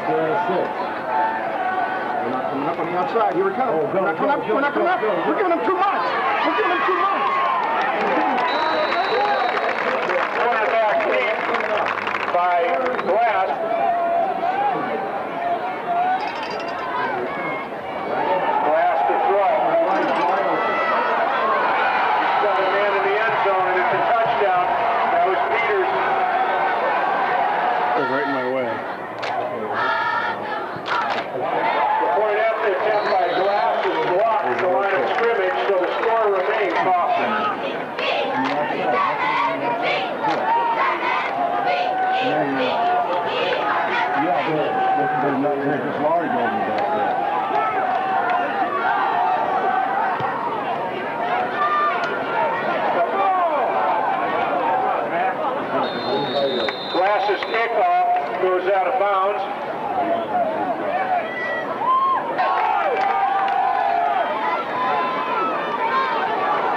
They're at 6. We're not coming up on the outside. Here we come. We're not coming up. We're not coming up. We're giving them too much. We're giving them too much. Quarterback lead by Glass. Glass to throw. He's got a man in the end zone, and it's a touchdown. That was Peters. That was right in my way. The point after attempt by Glass is blocked at the line of scrimmage, so the score remains Boston. Glass's kickoff goes out of bounds.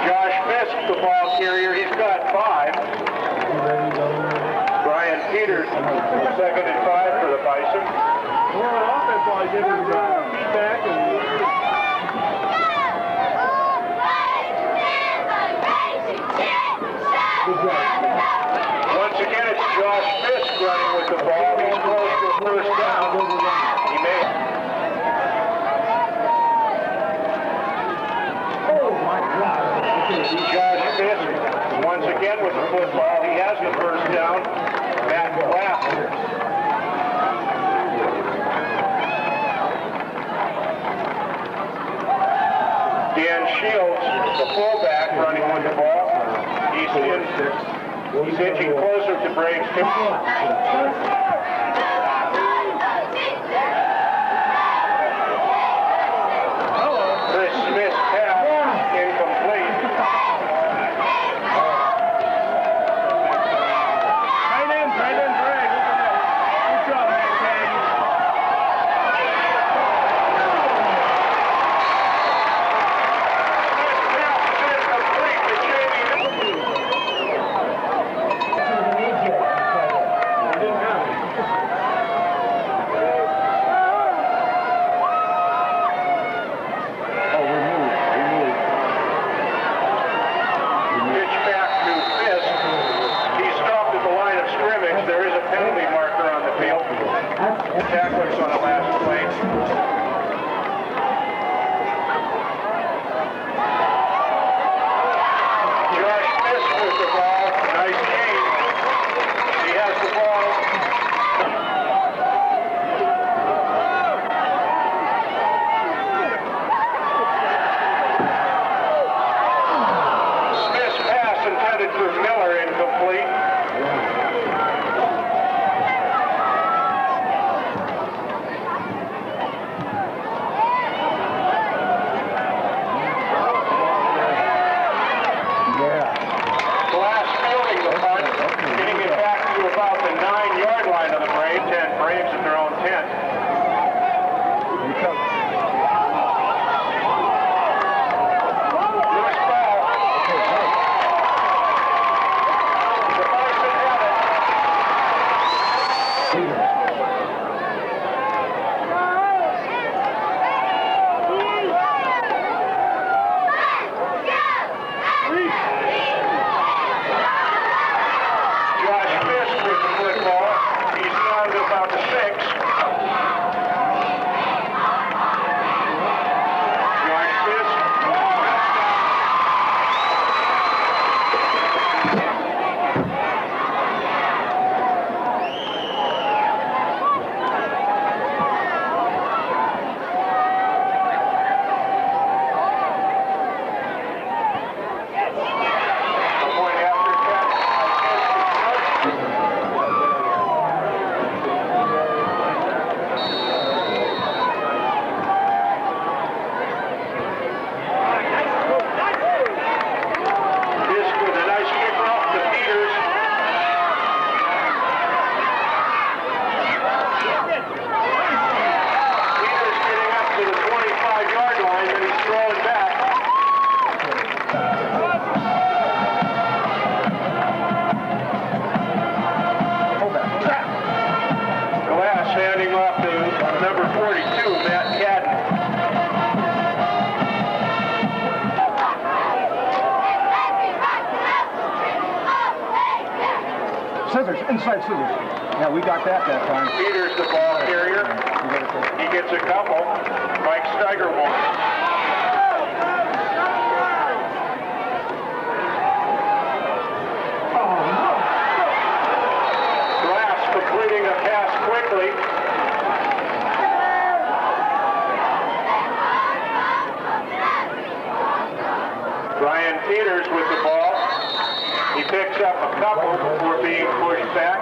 Josh Fisk, the ball carrier, he's got 5. Brian Peters, 2nd and 5 for the Bison. Well, offense all I did was feedback and... Once again, it's Josh Fisk running with the ball. He's close to a first down. He may. Oh, my God. Josh Fisk, once again with the football. He has the first down. Matt Glass. Dan Shields, the fullback, running with the ball. He's inching closer to Braves. Chris Smith pass incomplete. Tight end, Greg. Look at that. Good job, man. Scissors, inside scissors. Yeah, we got that time. Peters, the ball carrier. He gets a couple. Mike Steiger won't. Glass completing a pass quickly. Brian Peters with the ball. He picks up a couple before being pushed back.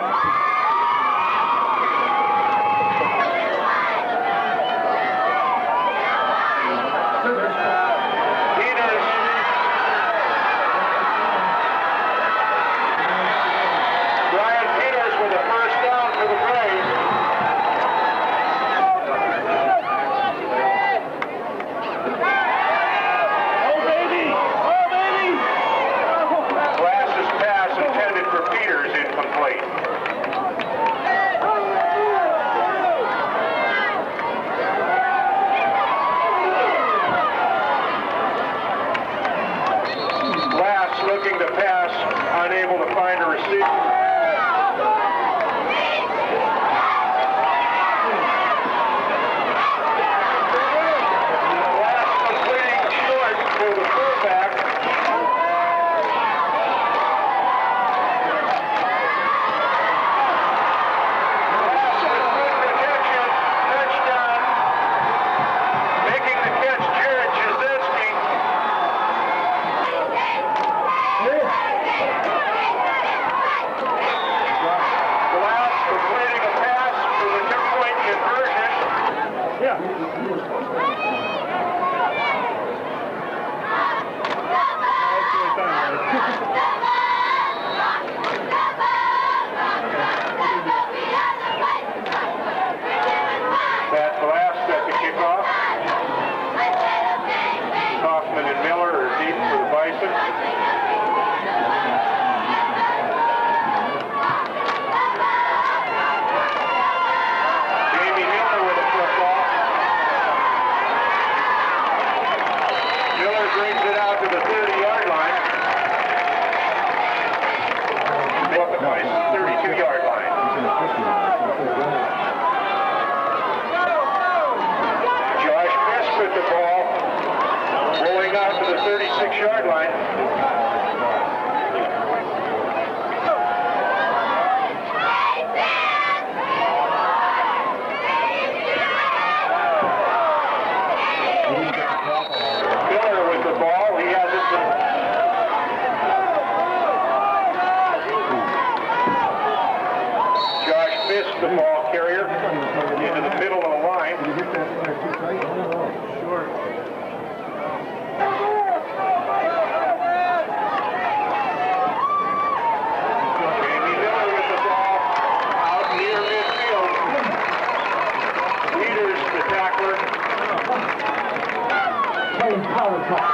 Peters. Brian Peters with a first down for the Braves. Glass's pass intended for Peters incomplete. Glass looking to pass, unable to find a receiver. Glass completing short for the fullback. Glass with good protection, touchdown. Making the catch, Jared Jasinski. Glass completing a pass for the two-point conversion. That Glass set the kickoff. Kaufman and Miller are deep for the Bison. Jamie Miller with a football. Miller brings it out to the 30-yard line. Up the 32-yard line. Josh Fisk with the ball. Rolling out to the 36-yard line. Miller with the ball. He has it. Josh Fisk, the ball carrier, into the middle of the line. Jamie Miller with the ball out near midfield. Peters, the tackler. Playing power cut.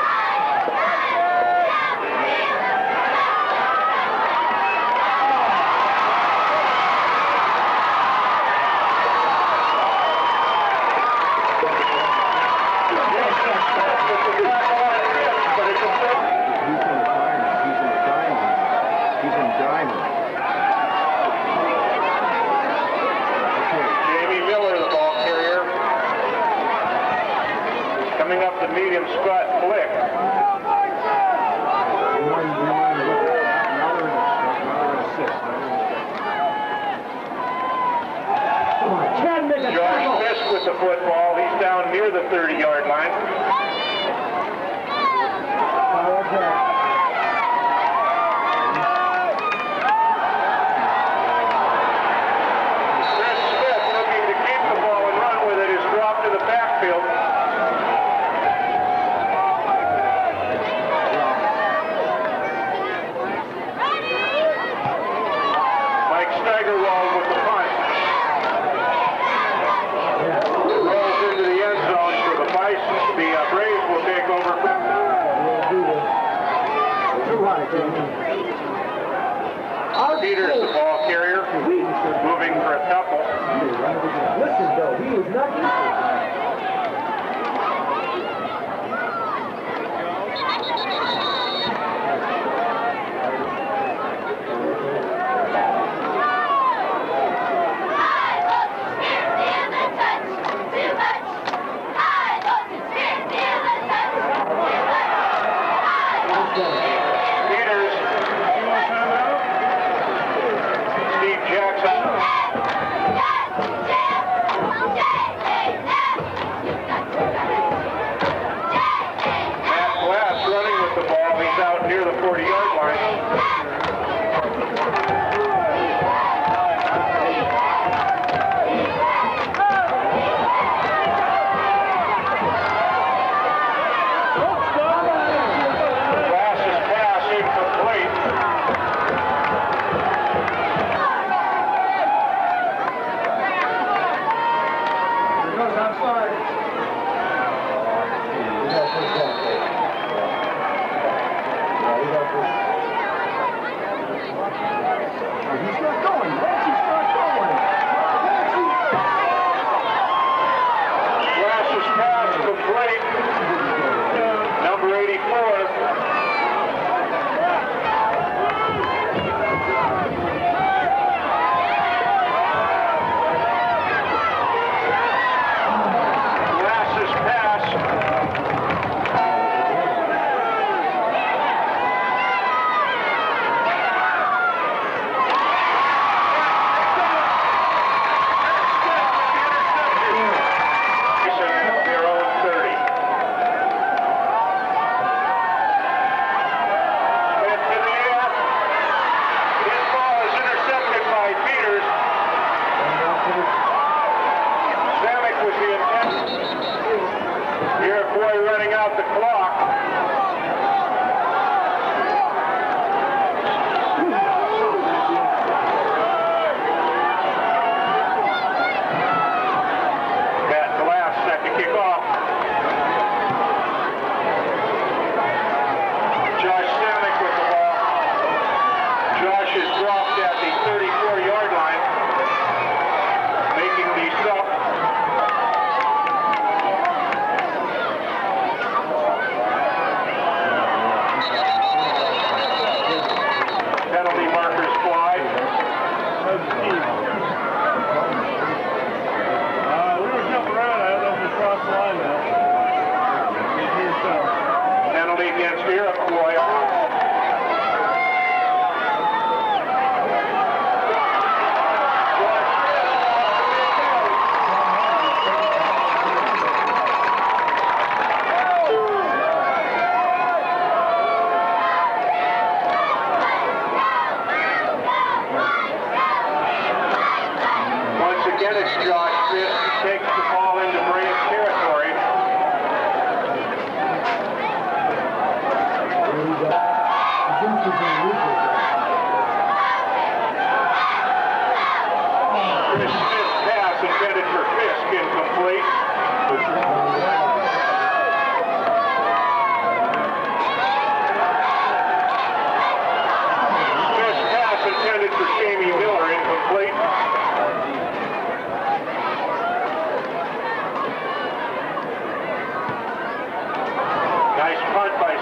Jamie Miller, the ball carrier. Coming up the medium spot, Flick. Josh Fisk with the football. He's down near the 30-yard line. Chris Smith looking to keep the ball and run with it is dropped to the backfield. Mike Steigerwald with the punt. Rolls into the end zone for the Bison. The Braves will take over. Peters, the ball carrier, moving for a couple. Listen, though, he was not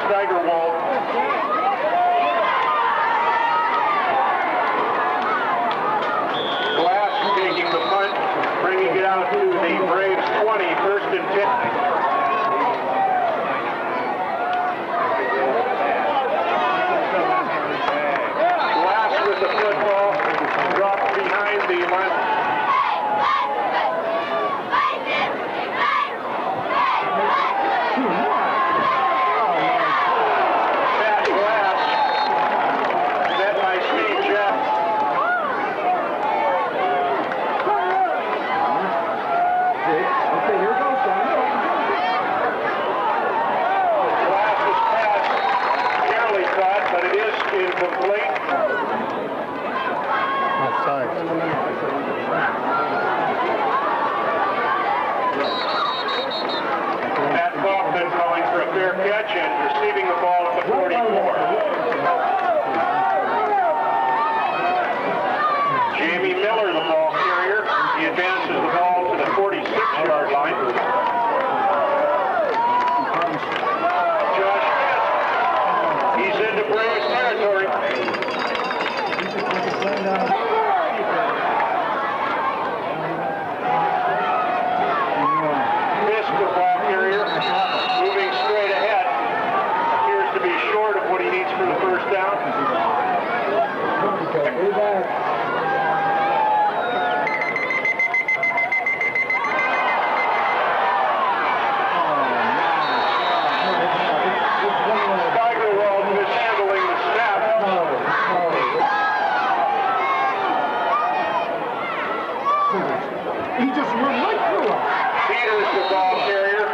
Steigerwald. Glass taking the punt, bringing it out to the Braves 20, 1st and 10. Glass with the football, dropped behind the line. Catch and receiving the ball at the 44. Jamie Miller, the ball carrier. He advances the ball to the 46-yard line. Josh Smith, he's into Braves territory. Fisk, the ball carrier, moving straight ahead. Appears to be short of what he needs for the first down. Steigerwald mishandling the snap. He just went right through us. Peters, the ball carrier,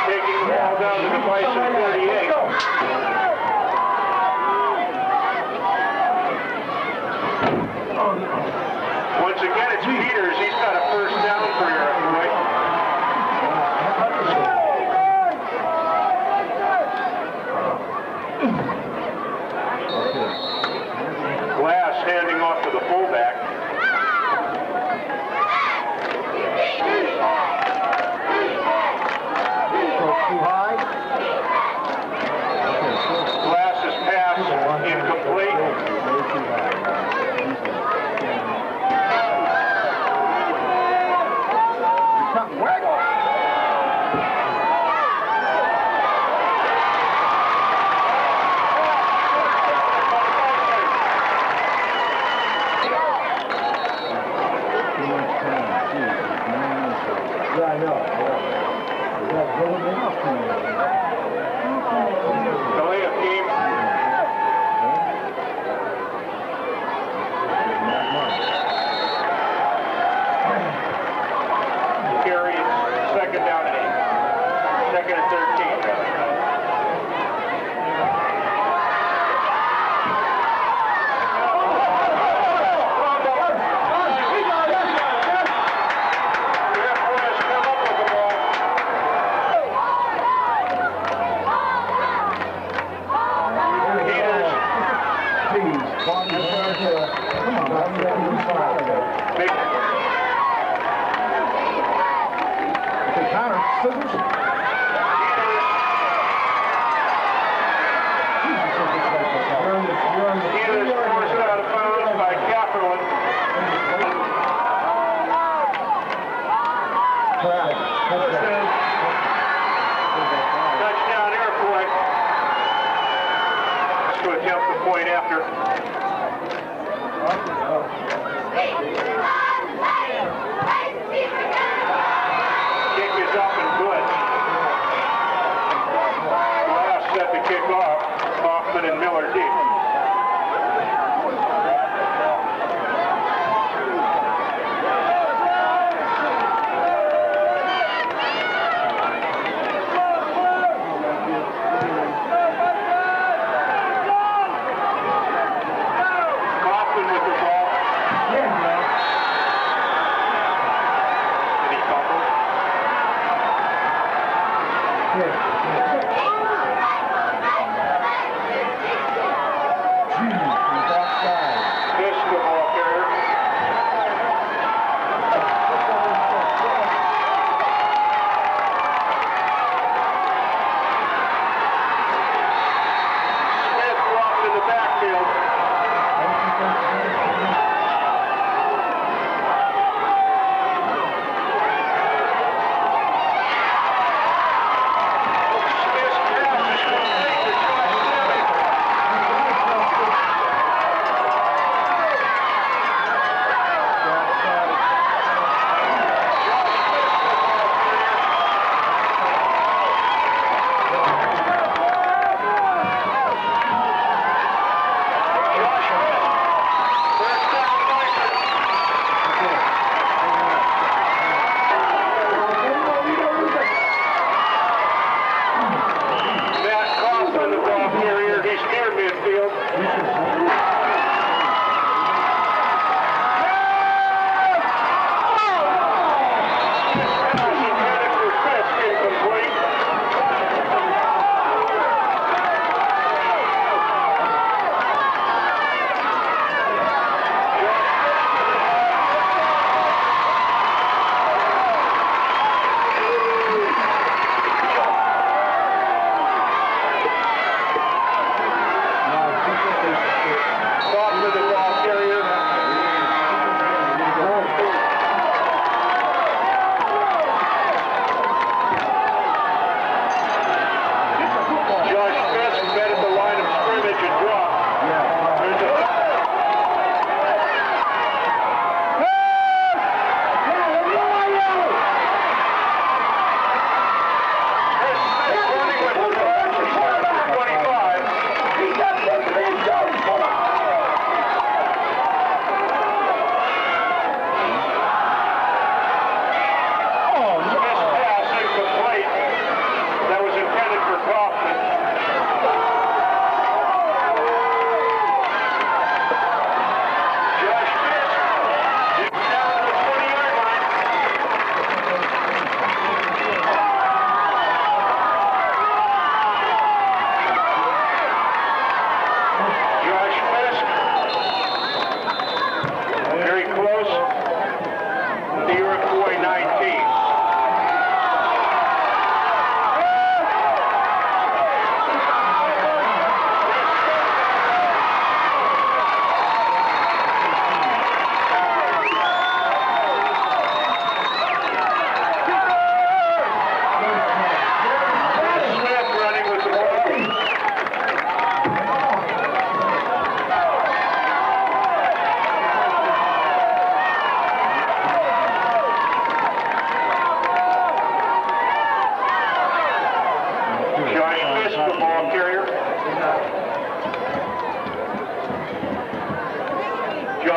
taking the ball down to the Bison 38. Once again, it's Peters. He's got a first down for Iroquois. Glass handing off to the fullback. Glass's pass incomplete. Delay of game. Carry, second down and 8. Second and 13. Touchdown, Iroquois. To attempt the point after. Kick is up and good. Glass set the kick off. Hoffman and Miller deep.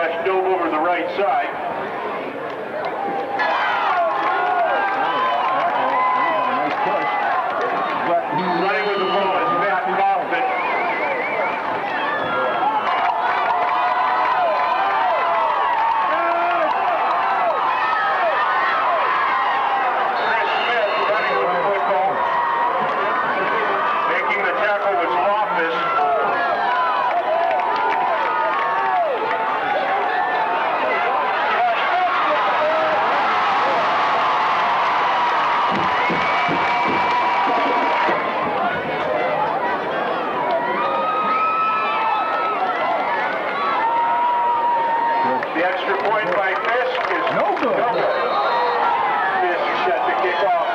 LeBoeuf dove over the right side. Nice push. But Running with the ball is Matt Kaufman. Chris Smith running with the football. Making the tackle was Loftus. The extra point by Fisk is no good. Fisk set to kick off.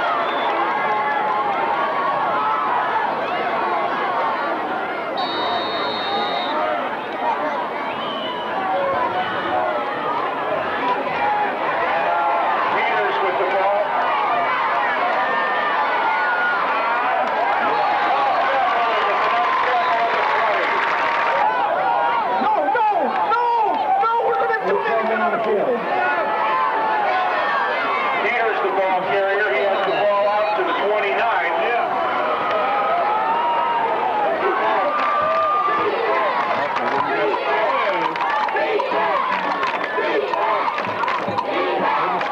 Peters with the ball. No, we're going to have 2 men on the field. Peters the ball carrier. He has the ball out to the 29.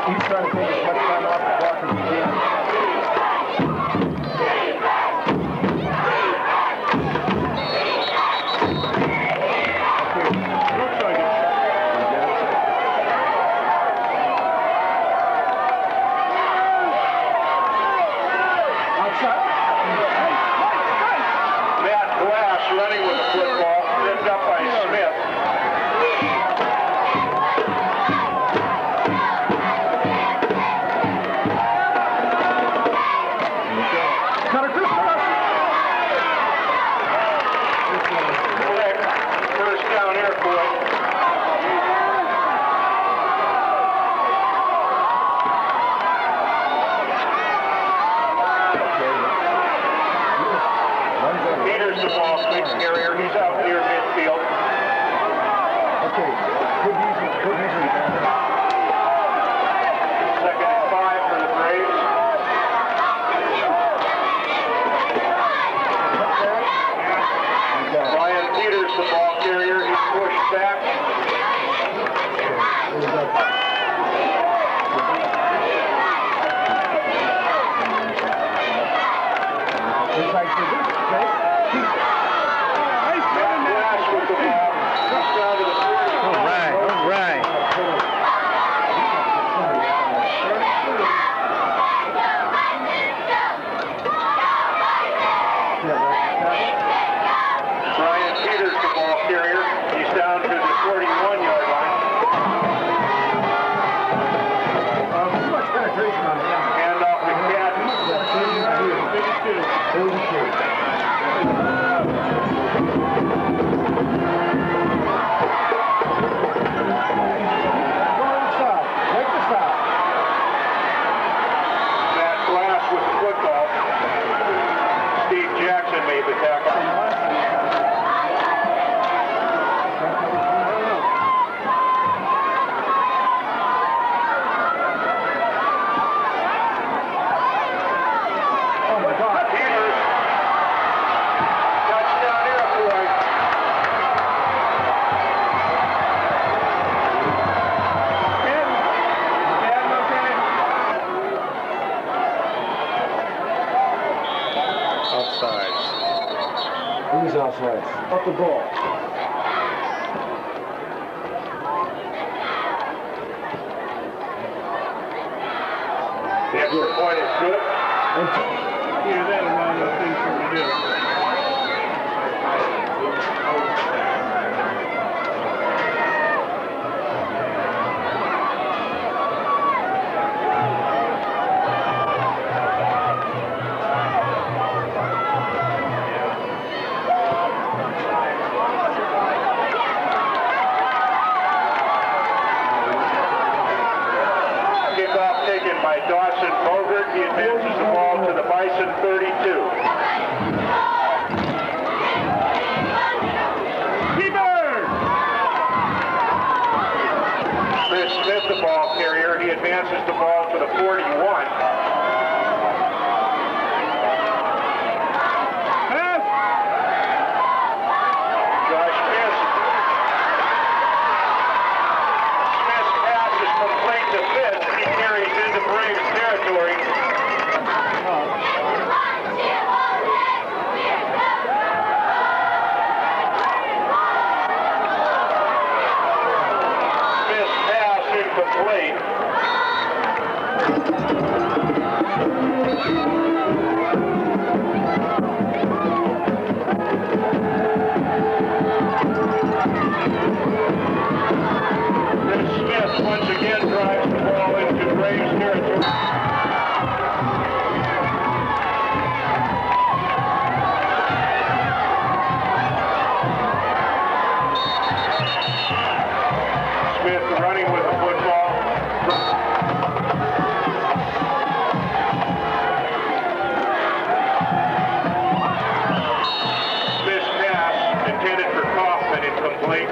He's trying to take as much time off the clock as he can. Looks like it. Outside. Matt Glass running with the football, picked up by Smith. Cutter Christmas. First down, Iroquois. Peters the ball carrier. He's out near midfield. Okay, good easy. Second and 5 for the Braves. Ryan Peters the ball carrier. He's pushed back. Matt Glass with the ball. Comes down to the 40. All right. Ryan Peters the ball carrier. He's down to the 41-yard line. Too much penetration on him. Hand off to Cadden. 32. Go inside. Take the side. Matt Glass with the football. Steve Jackson made the tackle. Oh my God. Peters. Touchdown Iroquois. Offsides. Who's outside? Up the ball. The extra point is good. Yeah, that'll line up things for me to do. Kickoff taken by Dawson Bogert. He advances the ball to the Bison 32. Smith once again drives the ball into Braves territory. Smith running with the football. Smith's pass intended for Kaufman, incomplete.